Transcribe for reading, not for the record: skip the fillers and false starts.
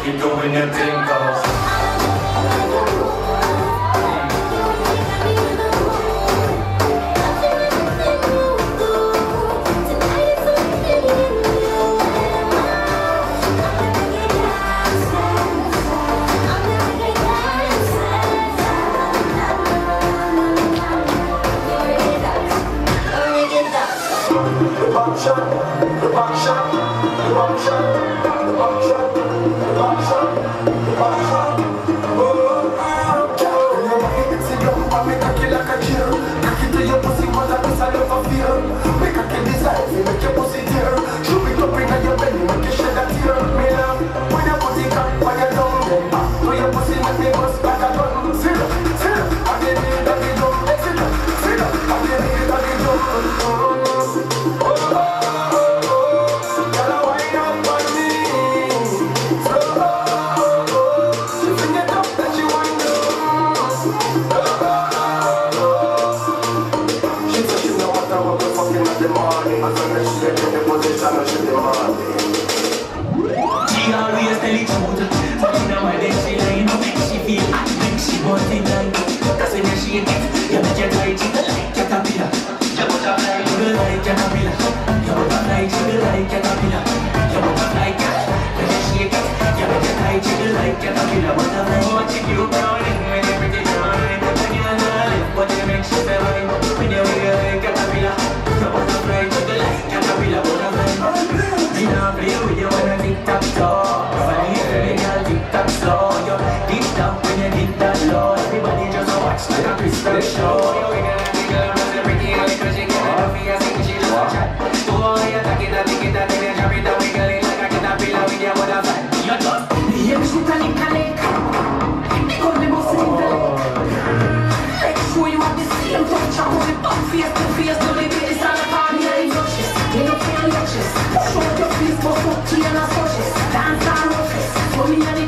Keep doing your thing, cause she always tell the truth, but in her mind she lying. She feel hot, she want it like. Cause when you shake it, you make your tight, you like caterpillar. You butterfly, you like caterpillar. You butterfly, you like caterpillar. You butterfly, when you shake it, you make your tight, you like caterpillar. Butterfly, watch it, you crawling when everything's fine. When you're not live, but you make sure they're fine. When you like caterpillar, you butterfly, you like caterpillar. Butterfly, me not play with you when I tick-tock slow. When you hear the girl tick-tock slow, you tick-tock when you hit that low. Everybody just watch like a crystal show. You wiggle and wiggle and you're pretty and because she get it off me, I sing she just chat. So all you take it and take it and then you drop it and wiggle it like a caterpillar with your butterfly. You just you shoot a lick a lick. Because me must in the lick. Make sure you have the same touch. I'm only back face to face. Don't leave it, it's all upon your instructions. You know, feel your chest. Show your face, but up to your nose. Dance and rough it. For me and